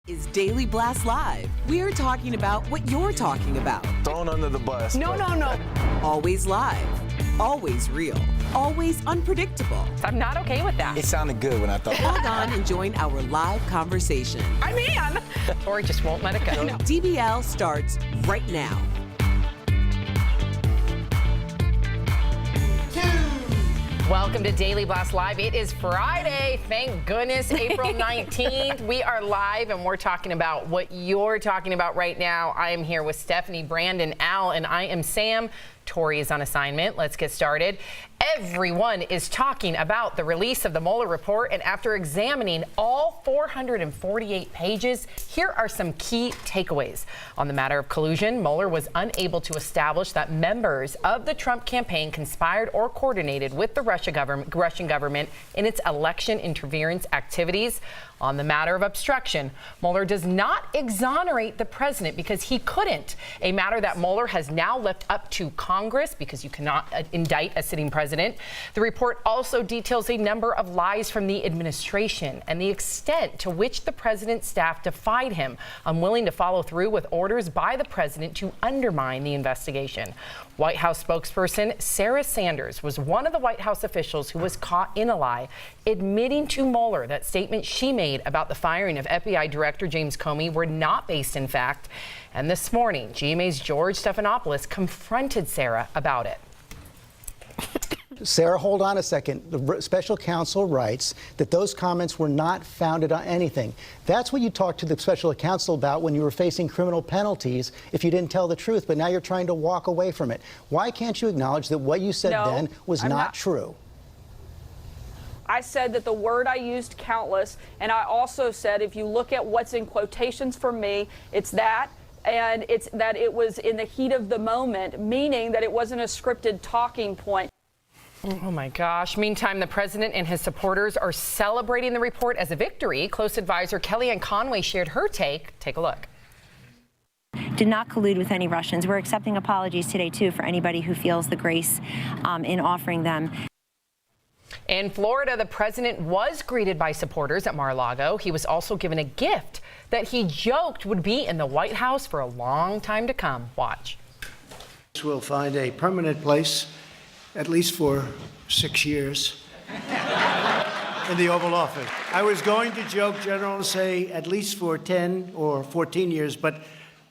Is Daily Blast Live. We're talking about what you're talking about. Thrown under the bus. No. Always live. Always real. Always unpredictable. I'm not okay with that. It sounded good when I thought. Log on and join our live conversation. I'm in. Tori just won't let it go. DBL starts right now. Welcome to Daily Blast Live. It is Friday. Thank goodness, April 19th. We are live and we're talking about what you're talking about right now. I am here with Stephanie, Brandon, Al, and I am Sam. Tori is on assignment. Let's get started. Everyone is talking about the release of the Mueller report, and after examining all 448 pages, here are some key takeaways. On the matter of collusion, Mueller was unable to establish that members of the Trump campaign conspired or coordinated with the Russian government in its election interference activities. On the matter of obstruction, Mueller does not exonerate the president because he couldn't, a matter that Mueller has now left up to Congress because you cannot indict a sitting president. The report also details a number of lies from the administration and the extent to which the president's staff defied him, unwilling to follow through with orders by the president to undermine the investigation. White House spokesperson Sarah Sanders was one of the White House officials who was caught in a lie, admitting to Mueller that statements she made about the firing of FBI Director James Comey were not based in fact. And this morning, GMA's George Stephanopoulos confronted Sarah about it. Sarah, hold on a second. The special counsel writes that those comments were not founded on anything. That's what you talked to the special counsel about when you were facing criminal penalties if you didn't tell the truth, but now you're trying to walk away from it. Why can't you acknowledge that what you said then was not true? I said that the word I used, countless, and I also said if you look at what's in quotations for me, it's that. And it's that it was in the heat of the moment, meaning that it wasn't a scripted talking point. Oh my gosh. Meantime, the president and his supporters are celebrating the report as a victory. Close advisor Kellyanne Conway shared her take. Take a look. Did not collude with any Russians. We're accepting apologies today, too, for anybody who feels the grace in offering them. In Florida, the president was greeted by supporters at Mar-a-Lago. He was also given a gift that he joked would be in the White House for a long time to come. Watch. We'll find a permanent place, at least for 6 years, in the Oval Office. I was going to joke, General, and say at least for 10 or 14 years, but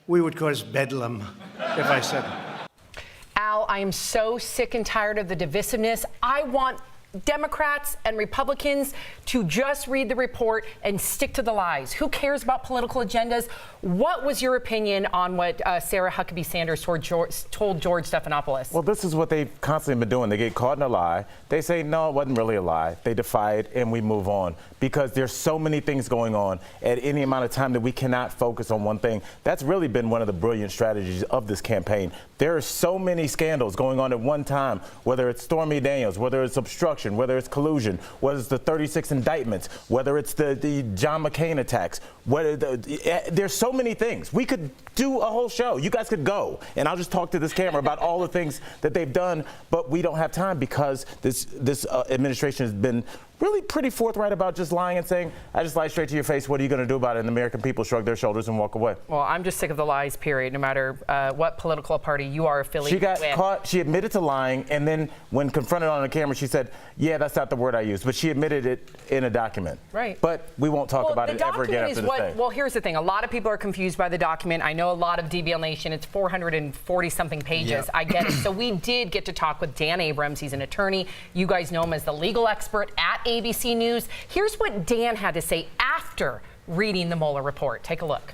we would cause bedlam if I said it. Al, I am so sick and tired of the divisiveness. I want Democrats and Republicans to just read the report and stick to the lies. Who cares about political agendas? What was your opinion on what Sarah Huckabee Sanders told George Stephanopoulos? Well, this is what they've constantly been doing. They get caught in a lie. They say, no, it wasn't really a lie. They defy it and we move on because there's so many things going on at any amount of time that we cannot focus on one thing. That's really been one of the brilliant strategies of this campaign. There are so many scandals going on at one time, whether it's Stormy Daniels, whether it's obstruction, whether it's collusion, whether it's the 36 indictments, whether it's the John McCain attacks, there's so many things. We could do a whole show. You guys could go, and I'll just talk to this camera about all the things that they've done, but we don't have time because this administration has been really pretty forthright about just lying and saying, I just lied straight to your face. What are you going to do about it? And the American people shrug their shoulders and walk away. Well, I'm just sick of the lies, period, no matter what political party you are affiliated with. She got caught. She admitted to lying. And then when confronted on the camera, she said, yeah, that's not the word I used. But she admitted it in a document. Right. But we won't talk about it ever again after this day. Well, here's the thing. A lot of people are confused by the document. I know a lot of DBL Nation. It's 440-something pages. Yep. I get it. So we did get to talk with Dan Abrams. He's an attorney. You guys know him as the legal expert at ABC News. Here's what Dan had to say after reading the Mueller report. Take a look.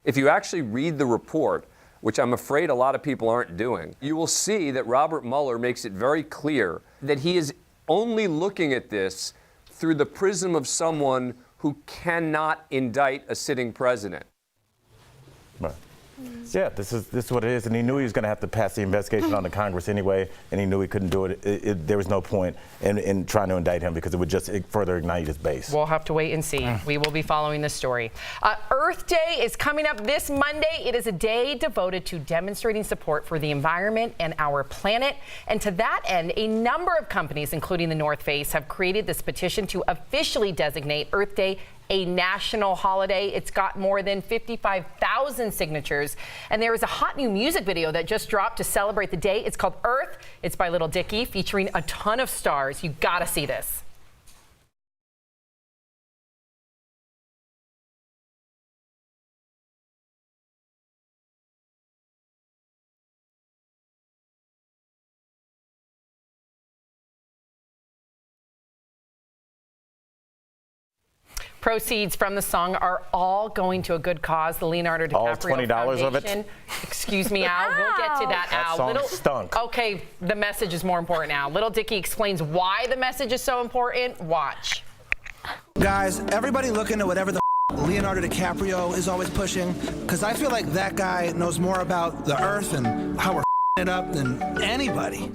If you actually read the report, which I'm afraid a lot of people aren't doing, you will see that Robert Mueller makes it very clear that he is only looking at this through the prism of someone who cannot indict a sitting president. Right. Yeah, this is what it is, and he knew he was going to have to pass the investigation on to Congress anyway, and he knew he couldn't do it. There was no point in trying to indict him because it would just further ignite his base. We'll have to wait and see. We will be following this story. Earth Day is coming up this Monday. It is a day devoted to demonstrating support for the environment and our planet. And to that end, a number of companies, including the North Face, have created this petition to officially designate Earth Day a national holiday. It's got more than 55,000 signatures. And there is a hot new music video that just dropped to celebrate the day. It's called Earth. It's by Lil Dicky, featuring a ton of stars. You gotta see this. Proceeds from the song are all going to a good cause, the Leonardo DiCaprio All $20 Foundation. of it? Excuse me, Al. We'll get to that, Al. That song stunk. Okay, the message is more important now. Little Dicky explains why the message is so important. Watch. Guys, everybody looking at whatever the Leonardo DiCaprio is always pushing, because I feel like that guy knows more about the earth and how we're it up than anybody.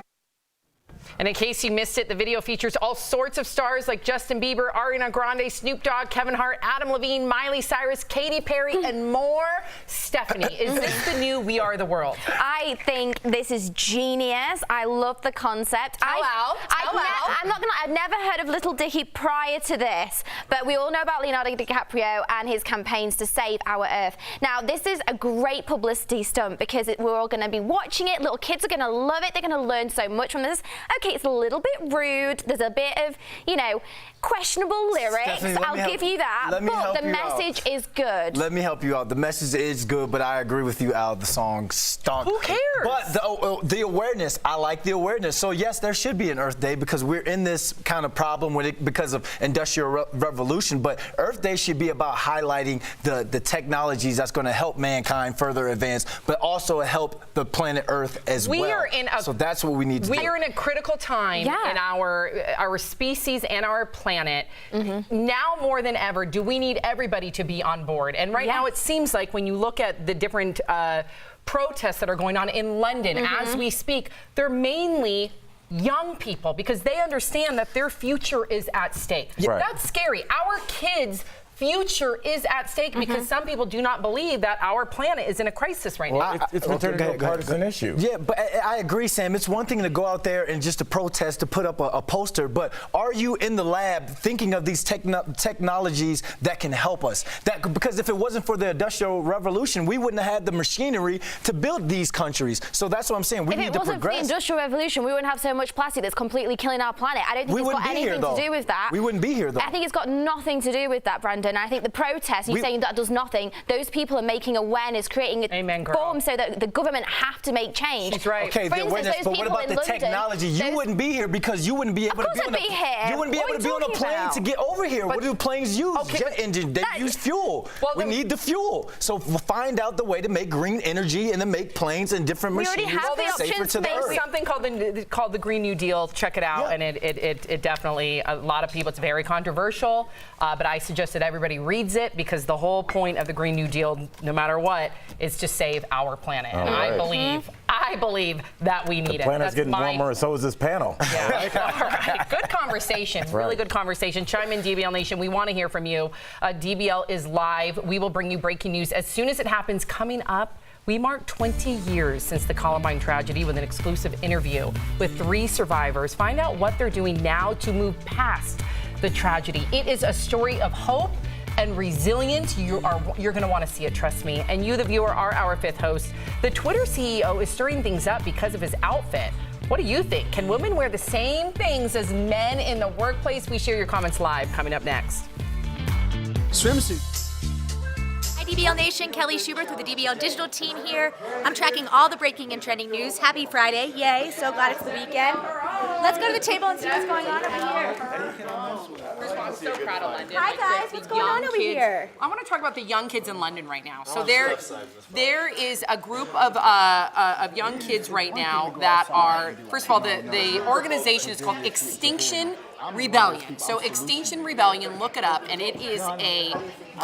And in case you missed it, the video features all sorts of stars like Justin Bieber, Ariana Grande, Snoop Dogg, Kevin Hart, Adam Levine, Miley Cyrus, Katy Perry, and more. Stephanie, is this the new We Are the World? I think this is genius. I love the concept. I've never heard of Little Dicky prior to this, but we all know about Leonardo DiCaprio and his campaigns to save our Earth. Now, this is a great publicity stunt because we're all going to be watching it. Little kids are going to love it. They're going to learn so much from this. Okay, it's a little bit rude. There's a bit of, questionable lyrics. Stephanie, I'll give you that. But the message is good. Let me help you out. The message is good, but I agree with you, Al. The song stunk. Who cares? But the awareness, I like the awareness. So yes, there should be an Earth Day because we're in this kind of problem with it because of Industrial Revolution. But Earth Day should be about highlighting the technologies that's going to help mankind further advance, but also help the planet Earth as well. So that's what we need to do. We are in a critical time in our species and our planet. Now more than ever, do we need everybody to be on board? And right now, it seems like when you look at the different protests that are going on in London as we speak, they're mainly young people because they understand that their future is at stake. Right. That's scary. Our kids' future is at stake because some people do not believe that our planet is in a crisis right now. It's been turned into a partisan issue. Yeah, but I agree, Sam. It's one thing to go out there and just to protest, to put up a poster, but are you in the lab thinking of these technologies that can help us? Because if it wasn't for the Industrial Revolution, we wouldn't have had the machinery to build these countries. So that's what I'm saying. We need to progress. If it wasn't for the Industrial Revolution, we wouldn't have so much plastic that's completely killing our planet. I don't think it's got anything to do with that. We wouldn't be here, though. I think it's got nothing to do with that, Brandon. I think the protest, you're saying that does nothing. Those people are making awareness, creating a form so that the government have to make change. She's right. Okay, the awareness, but what about the technology? You wouldn't be here because you wouldn't be able to be on a plane to get over here. What do planes use? Jet engine. They use fuel. Well, we need the fuel. So we'll find out the way to make green energy and to make planes and different machines safer to the earth. Something called the Green New Deal. Check it out, and it definitely, a lot of people, it's very controversial, but I suggest that everybody reads it because the whole point of the Green New Deal, no matter what, is to save our planet. And I believe that we need it. The planet's getting warmer, and so is this panel. Yeah. All right. Good conversation. Really good conversation. Chime in, DBL Nation. We want to hear from you. DBL is live. We will bring you breaking news as soon as it happens. Coming up, we mark 20 years since the Columbine tragedy with an exclusive interview with 3 survivors. Find out what they're doing now to move past the tragedy. It is a story of hope and resilience. You're going to want to see it, trust me. And you, the viewer, are our 5th host. The Twitter CEO is stirring things up because of his outfit. What do you think? Can women wear the same things as men in the workplace? We share your comments live coming up next. Swimsuit. Hi, DBL Nation. Kelly Schubert with the DBL Digital team here. I'm tracking all the breaking and trending news. Happy Friday. Yay. So glad it's the weekend. Let's go to the table and see what's going on over here. First of all, I'm so proud of London. Hi, guys. What's going on over here? I want to talk about the young kids in London right now. So there is a group of young kids right now that are, first of all, the organization is called Extinction Rebellion. So Extinction Rebellion, look it up, and it is a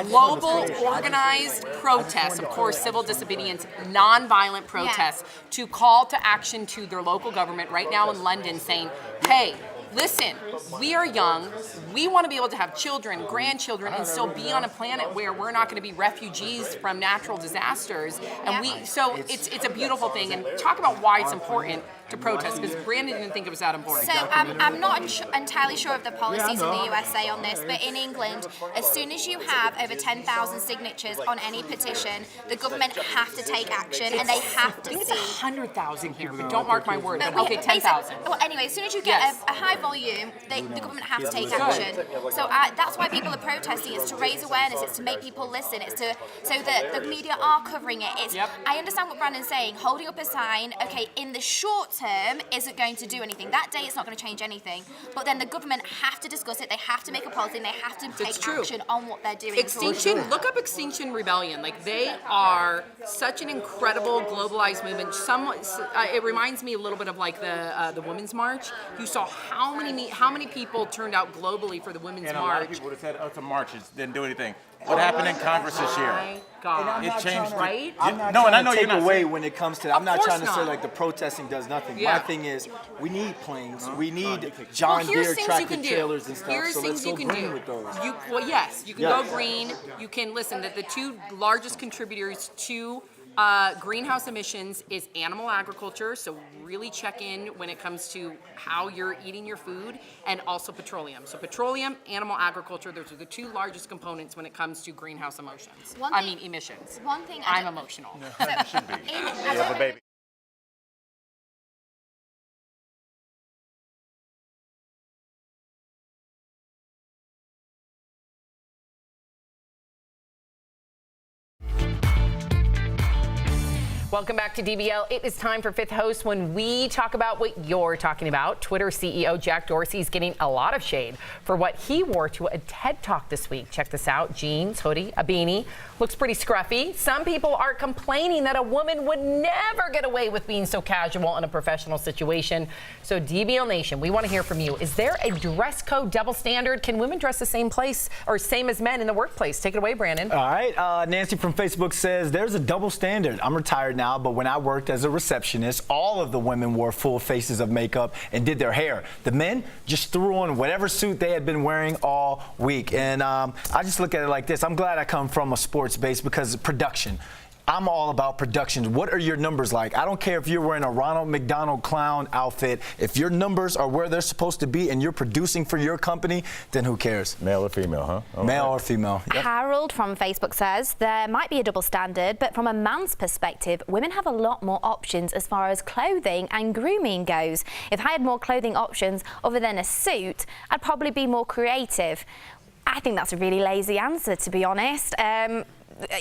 global organized protest, of course, civil disobedience, non-violent protests, to call to action to their local government right now in London saying, hey, Listen, we are young. We want to be able to have children, grandchildren, and still be on a planet where we're not going to be refugees from natural disasters. And so it's a beautiful thing. And talk about why it's important to protest, because Brandon didn't think it was that important. So I'm not entirely sure of the policies in the USA on this, but in England, as soon as you have over 10,000 signatures on any petition, the government have to take action, and they have to see. I think it's 100,000 here, but don't mark my word. But Okay, 10,000. Well, anyway, as soon as you get a high volume, the government have to take action. So that's why people are protesting. It's to raise awareness. It's to make people listen. It's to so that the media are covering it. I understand what Brandon's saying. Holding up a sign, okay, in the short term, isn't going to do anything. That day, it's not going to change anything. But then the government have to discuss it. They have to make a policy, and they have to take action on what they're doing. Extinction. Look up Extinction Rebellion. Like, they are such an incredible globalized movement. It reminds me a little bit of like the Women's March. You saw how many people turned out globally for the Women's And March. a lot of people would have said, "Oh, it's a march. It didn't do anything." What happened in Congress this year? It changed, right? I'm not trying to take away when it comes to that. I'm not trying to say like the protesting does nothing. My thing is, we need planes. We need John Deere tractor trailers and stuff. Here's So let's things go you can green do. with those. Yes, you can go green. You can listen. The two largest contributors to greenhouse emissions is animal agriculture, so really check in when it comes to how you're eating your food, and also petroleum. So petroleum, animal agriculture, those are the two largest components when it comes to greenhouse emissions. Emissions. One thing I'm emotional. You should be. You have a baby. Welcome back to DBL. It is time for Fifth Host, when we talk about what you're talking about. Twitter CEO Jack Dorsey is getting a lot of shade for what he wore to a TED Talk this week. Check this out. Jeans, hoodie, a beanie. Looks pretty scruffy. Some people are complaining that a woman would never get away with being so casual in a professional situation. So DBL Nation, we want to hear from you. Is there a dress code double standard? Can women dress the same place or same as men in the workplace? Take it away, Brandon. All right. Nancy from Facebook says there's a double standard. I'm retired now, but when I worked as a receptionist, all of the women wore full faces of makeup and did their hair. The men just threw on whatever suit they had been wearing all week. And I just look at it like this. I'm glad I come from a sports base because production. I'm all about production. What are your numbers like? I don't care if you're wearing a Ronald McDonald clown outfit. If your numbers are where they're supposed to be and you're producing for your company, then who cares? Male or female, huh? Okay. Male or female. Yep. Harold from Facebook says there might be a double standard, but from a man's perspective, women have a lot more options as far as clothing and grooming goes. If I had more clothing options other than a suit, I'd probably be more creative. I think that's a really lazy answer, to be honest.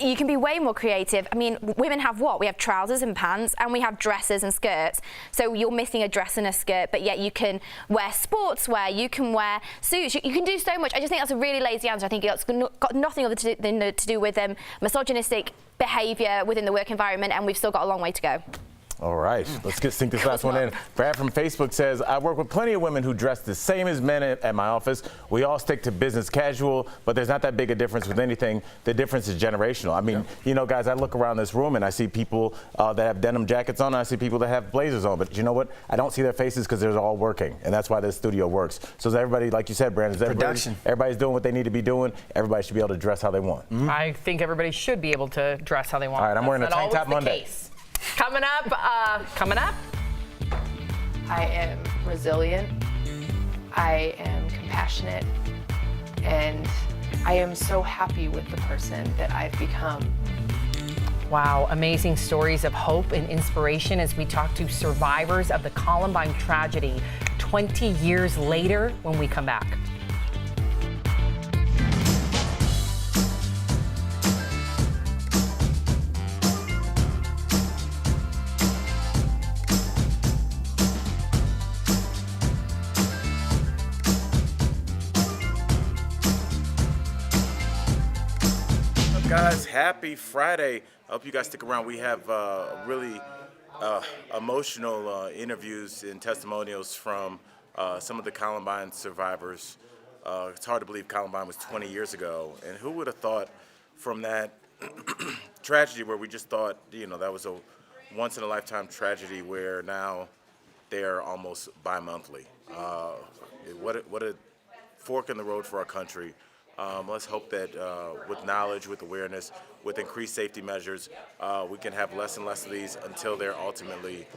You can be way more creative. I mean, women have what? We have trousers and pants, and we have dresses and skirts. So you're missing a dress and a skirt, but yet you can wear sportswear, you can wear suits, you can do so much. I just think that's a really lazy answer. I think it's got nothing other to do with misogynistic behaviour within the work environment, and we've still got a long way to go. All right, let's sink this last one in. Brad from Facebook says, I work with plenty of women who dress the same as men at my office. We all stick to business casual, but there's not that big a difference with anything. The difference is generational. I mean, you know, guys, I look around this room and I see people that have denim jackets on, and I see people that have blazers on. But you know what? I don't see their faces because they're all working, and that's why this studio works. So is everybody, like you said, Brandon, everybody's doing what they need to be doing. Everybody should be able to dress how they want. I think everybody should be able to dress how they want. All right, I'm wearing a tank top Monday. Case. Coming up, I am resilient, I am compassionate, and I am so happy with the person that I've become. Wow, amazing stories of hope and inspiration as we talk to survivors of the Columbine tragedy 20 years later when we come back. Guys, happy Friday. I hope you guys stick around. We have really emotional interviews and testimonials from some of the Columbine survivors. It's hard to believe Columbine was 20 years ago. And who would have thought from that tragedy where we just thought, you know, that was a once-in-a-lifetime tragedy where now they're almost bi-monthly. what a fork in the road for our country. Let's hope that with knowledge, with awareness, with increased safety measures, we can have less and less of these until they're ultimately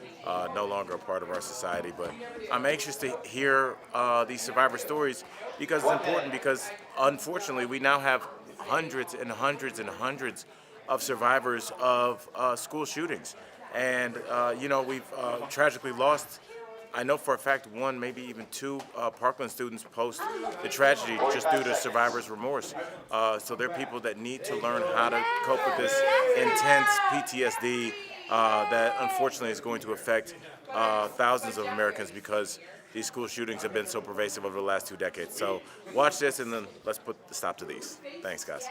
no longer a part of our society. But I'm anxious to hear these survivor stories because it's important, because unfortunately we now have hundreds and hundreds and hundreds of survivors of school shootings. And, we've tragically lost, I know for a fact, one, maybe even two Parkland students post the tragedy just due to survivor's remorse. So there are people that need to learn how to cope with this intense PTSD that unfortunately is going to affect thousands of Americans because these school shootings have been so pervasive over the last 2 decades. So watch this and then let's put the stop to these. Thanks, guys.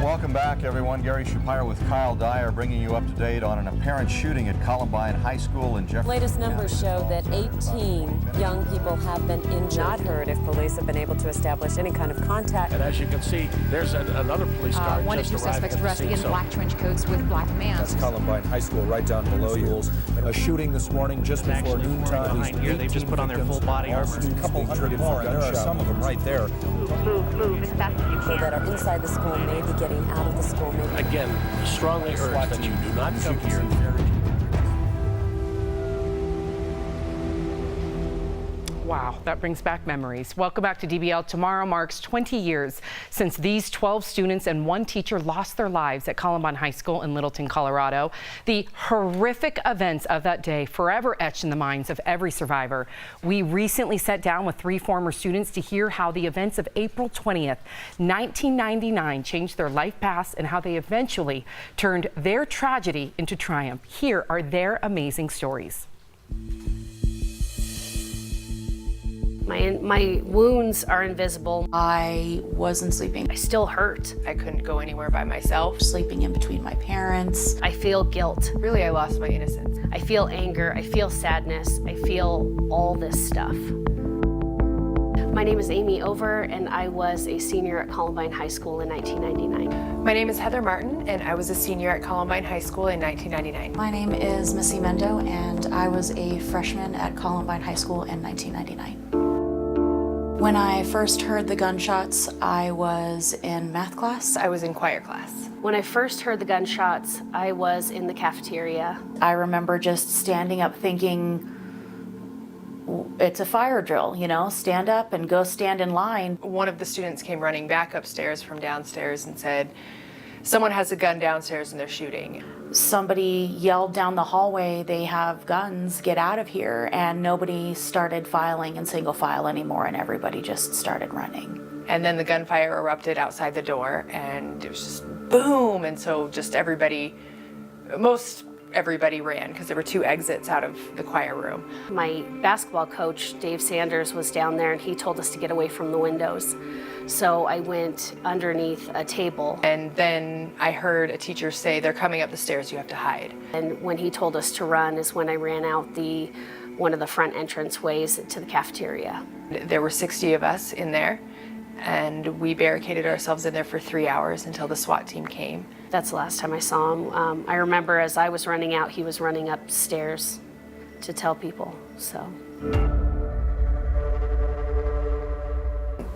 Welcome back, everyone. Gary Shapiro with Kyle Dyer bringing you up to date on an apparent shooting at Columbine High School in Jefferson. Latest numbers show that 18 young people have been injured. Not heard if police have been able to establish any kind of contact. And as you can see, there's another police car one or two suspects arrested in black trench coats with black masks. That's Columbine High School, right down below you. A shooting this morning just before noontime. Behind here, they've just put on their full body armor. A couple hundred more, and there are some of them right there. Move as fast as you People that are inside the school may be getting out of the school. Maybe. Again, strongly urge that you do not come here. Wow, that brings back memories. Welcome back to DBL. Tomorrow marks 20 years since these 12 students and one teacher lost their lives at Columbine High School in Littleton, Colorado. The horrific events of that day forever etched in the minds of every survivor. We recently sat down with 3 former students to hear how the events of April 20th, 1999 changed their life paths and how they eventually turned their tragedy into triumph. Here are their amazing stories. My wounds are invisible. I wasn't sleeping. I still hurt. I couldn't go anywhere by myself. Sleeping in between my parents. I feel guilt. Really, I lost my innocence. I feel anger. I feel sadness. I feel all this stuff. My name is Amy Over, and I was a senior at Columbine High School in 1999. My name is Heather Martin, and I was a senior at Columbine High School in 1999. My name is Missy Mendo, and I was a freshman at Columbine High School in 1999. When I first heard the gunshots, I was in math class. I was in choir class. When I first heard the gunshots, I was in the cafeteria. I remember just standing up thinking, it's a fire drill, stand up and go stand in line. One of the students came running back upstairs from downstairs and said, someone has a gun downstairs and they're shooting. Somebody yelled down the hallway, they have guns, get out of here, and nobody started filing in single file anymore, and everybody just started running. And then the gunfire erupted outside the door, and it was just boom, and so just most everybody ran, because there were 2 exits out of the choir room. My basketball coach, Dave Sanders, was down there, and he told us to get away from the windows. So I went underneath a table. And then I heard a teacher say, they're coming up the stairs, you have to hide. And when he told us to run is when I ran out one of the front entrance ways to the cafeteria. There were 60 of us in there, and we barricaded ourselves in there for 3 hours until the SWAT team came. That's the last time I saw him. I remember as I was running out, he was running upstairs to tell people, so.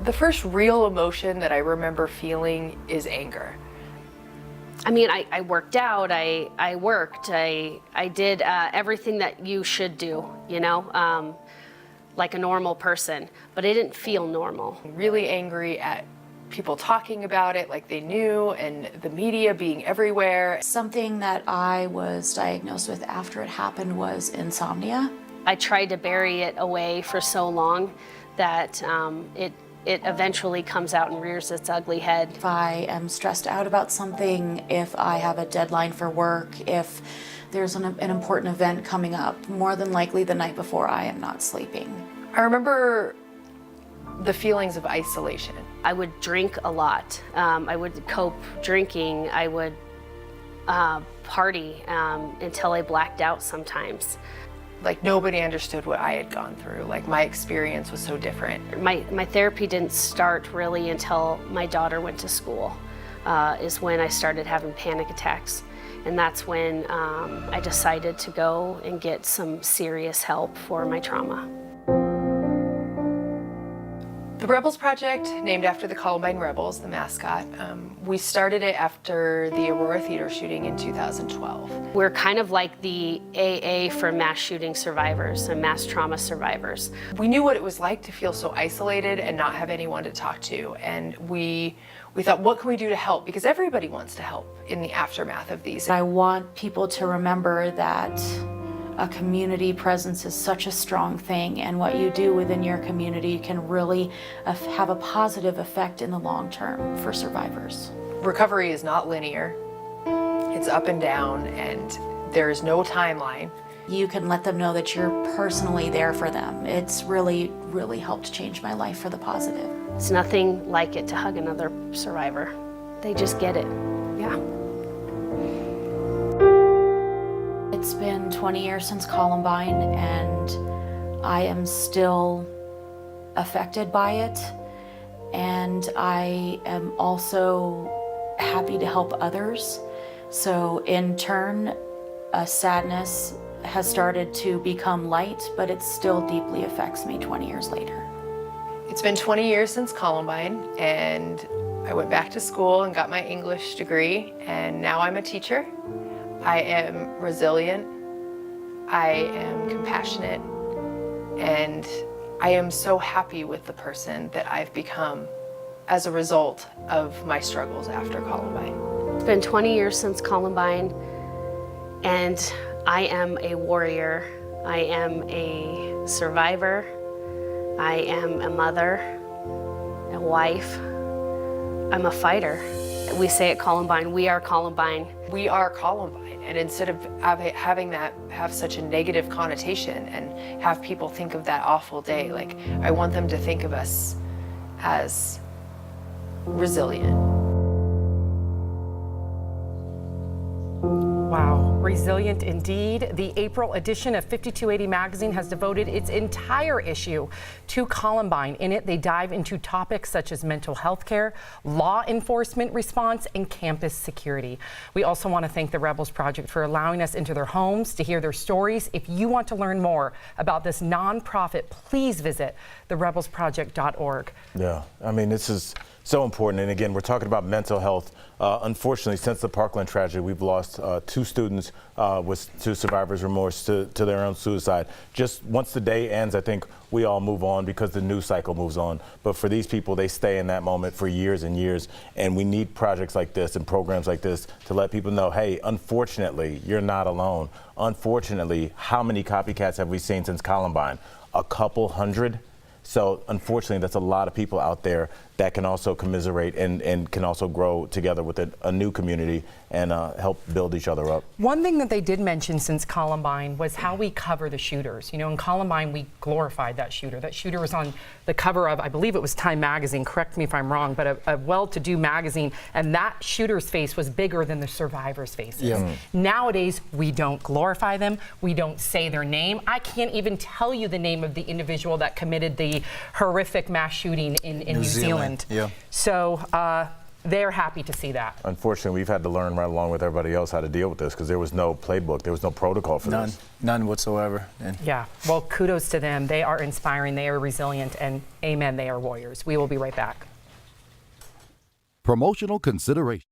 The first real emotion that I remember feeling is anger. I mean, I worked out, I worked, I did everything that you should do, like a normal person, but it didn't feel normal. Really angry at people talking about it like they knew, and the media being everywhere. Something that I was diagnosed with after it happened was insomnia. I tried to bury it away for so long that it eventually comes out and rears its ugly head. If I am stressed out about something, if I have a deadline for work, if there's an important event coming up, more than likely the night before I am not sleeping. I remember the feelings of isolation. I would drink a lot. I would cope drinking. I would party until I blacked out sometimes. Like nobody understood what I had gone through. Like my experience was so different. My therapy didn't start really until my daughter went to school, is when I started having panic attacks. And that's when I decided to go and get some serious help for my trauma. The Rebels Project, named after the Columbine Rebels, the mascot, we started it after the Aurora Theater shooting in 2012. We're kind of like the AA for mass shooting survivors and mass trauma survivors. We knew what it was like to feel so isolated and not have anyone to talk to. And we thought, what can we do to help? Because everybody wants to help in the aftermath of these. I want people to remember that a community presence is such a strong thing, and what you do within your community can really have a positive effect in the long term for survivors. Recovery is not linear. It's up and down, and there is no timeline. You can let them know that you're personally there for them. It's really, really helped change my life for the positive. It's nothing like it to hug another survivor. They just get it. Yeah. It's been 20 years since Columbine, and I am still affected by it. And I am also happy to help others. So in turn, sadness has started to become light, but it still deeply affects me 20 years later. It's been 20 years since Columbine, and I went back to school and got my English degree, and now I'm a teacher. I am resilient, I am compassionate, and I am so happy with the person that I've become as a result of my struggles after Columbine. It's been 20 years since Columbine, and I am a warrior. I am a survivor. I am a mother, a wife. I'm a fighter. We say at Columbine, we are Columbine. We are Columbine. And instead of having that have such a negative connotation and have people think of that awful day, like I want them to think of us as resilient. Wow, resilient indeed. The April edition of 5280 magazine has devoted its entire issue to Columbine. In it, they dive into topics such as mental health care, law enforcement response, and campus security. We also want to thank the Rebels Project for allowing us into their homes to hear their stories. If you want to learn more about this nonprofit, please visit therebelsproject.org. Yeah, I mean, this is so important. And again, we're talking about mental health. Unfortunately, since the Parkland tragedy, we've lost 2 students to survivor's remorse to their own suicide. Just once the day ends, I think we all move on because the news cycle moves on. But for these people, they stay in that moment for years and years. And we need projects like this and programs like this to let people know, hey, unfortunately, you're not alone. Unfortunately, how many copycats have we seen since Columbine? A couple hundred? So unfortunately, that's a lot of people out there that can also commiserate and can also grow together with a new community and help build each other up. One thing that they did mention since Columbine was how we cover the shooters. You know, in Columbine, we glorified that shooter. That shooter was on the cover of, I believe it was Time magazine, correct me if I'm wrong, but a well-to-do magazine, and that shooter's face was bigger than the survivors' faces. Yeah. Nowadays, we don't glorify them. We don't say their name. I can't even tell you the name of the individual that committed the horrific mass shooting in New Zealand. Yeah. So they're happy to see that. Unfortunately, we've had to learn right along with everybody else how to deal with this because there was no playbook, there was no protocol for this. None whatsoever. Yeah, well, kudos to them. They are inspiring, they are resilient, and amen, they are warriors. We will be right back. Promotional consideration.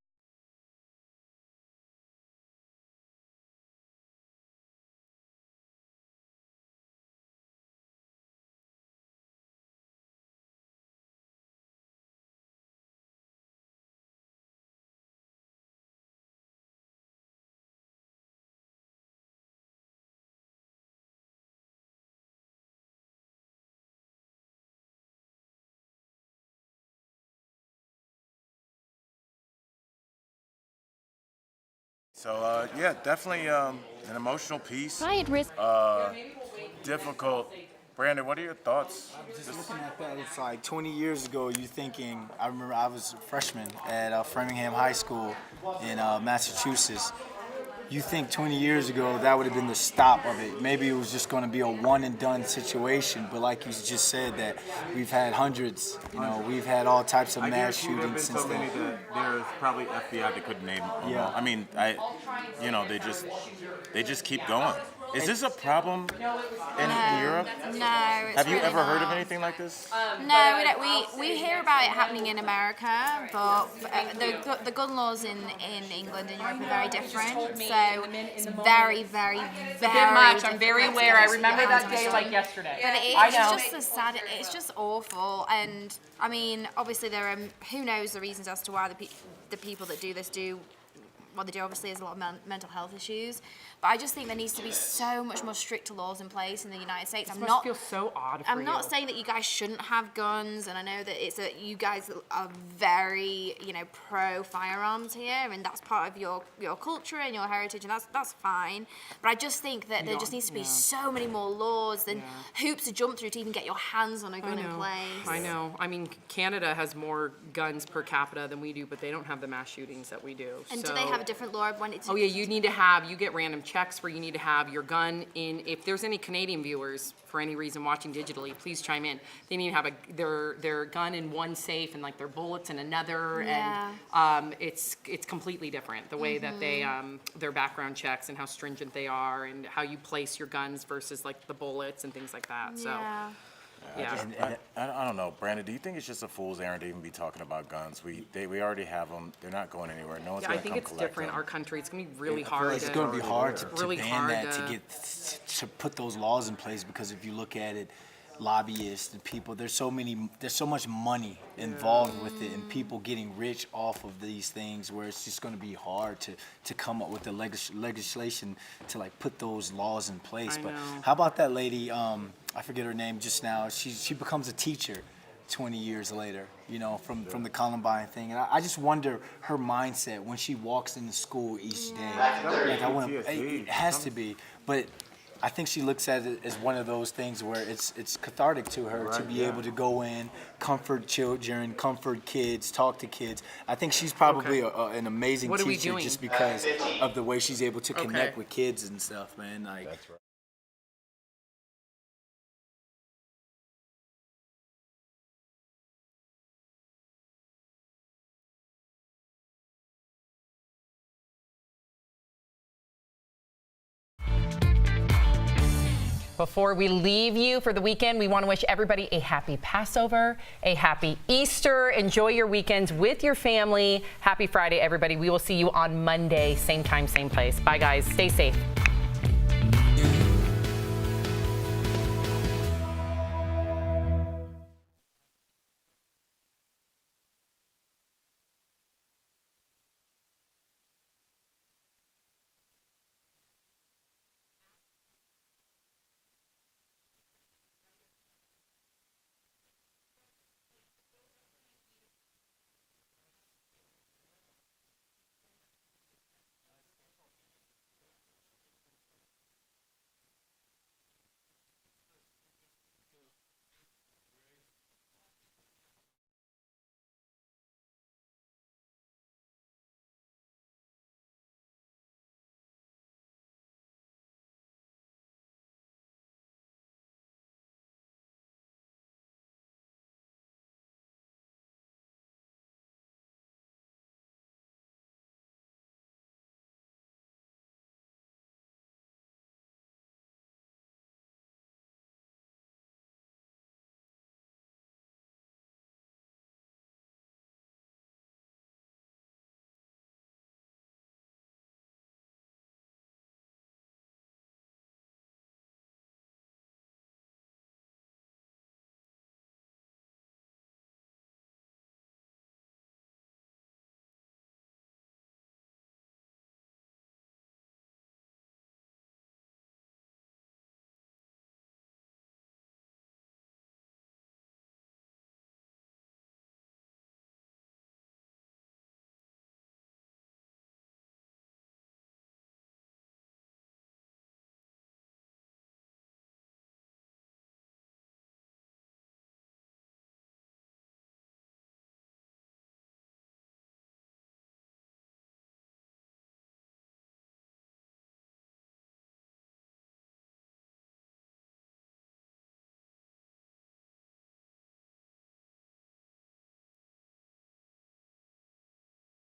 So yeah, definitely An emotional piece. Client risk. Difficult. Brandon, what are your thoughts? Just looking at that, it's like 20 years ago, you thinking, I remember I was a freshman at Framingham High School in Massachusetts. You think 20 years ago that would have been the stop of it. Maybe it was just going to be a one and done situation, but like you just said, that we've had hundreds, we've had all types of mass shootings since so then. There's probably FBI that couldn't name them. Yeah. I mean, they just keep going. Is this a problem in Europe? No. Have you ever heard of anything like this? No, we don't. We hear about it happening in America, but the gun laws in England and Europe are very different. So it's very, very, very a bit much. I'm difficult very to aware. get I this remember behind that us. day like yesterday. But I it's know. just so sad. It's just awful. And I mean, obviously there are who knows the reasons as to why the people that do this do what they do. Obviously, there's a lot of mental health issues. But I just think there needs to be so much more stricter laws in place in the United States. This must feel so odd for I'm you. not saying that you guys shouldn't have guns, and I know that you guys are very, pro firearms here, and that's part of your culture and your heritage, and that's fine. But I just think that there just needs to be so many more laws than hoops to jump through to even get your hands on a gun in place. I know. I mean, Canada has more guns per capita than we do, but they don't have the mass shootings that we do. And do they have a different law when it's? Oh yeah, you get random checks where you need to have your gun in. If there's any Canadian viewers for any reason watching digitally, please chime in. They need to have their gun in one safe and like their bullets in another, and it's completely different the way that they their background checks and how stringent they are and how you place your guns versus like the bullets and things like that. So. I don't know, Brandon. Do you think it's just a fool's errand to even be talking about guns? We already have them. They're not going anywhere. No one's going to come collect them. I think it's different. Our country, it's going to be really I feel hard. like it's going to be hard to really ban hard that, to put those laws in place, because if you look at it, lobbyists and people, there's so much money involved with it, and people getting rich off of these things, where it's just going to be hard to come up with the legislation to like put those laws in place. But how about that lady? I forget her name just now. She becomes a teacher 20 years later, from the Columbine thing. And I just wonder her mindset when she walks into school each day. Like it has to be, but I think she looks at it as one of those things where it's cathartic to her to be able to go in, comfort children, comfort kids, talk to kids. I think she's probably an amazing teacher just because of the way she's able to connect with kids and stuff, man. Like. That's right. Before we leave you for the weekend, we want to wish everybody a happy Passover, a happy Easter. Enjoy your weekends with your family. Happy Friday, everybody. We will see you on Monday, same time, same place. Bye, guys. Stay safe.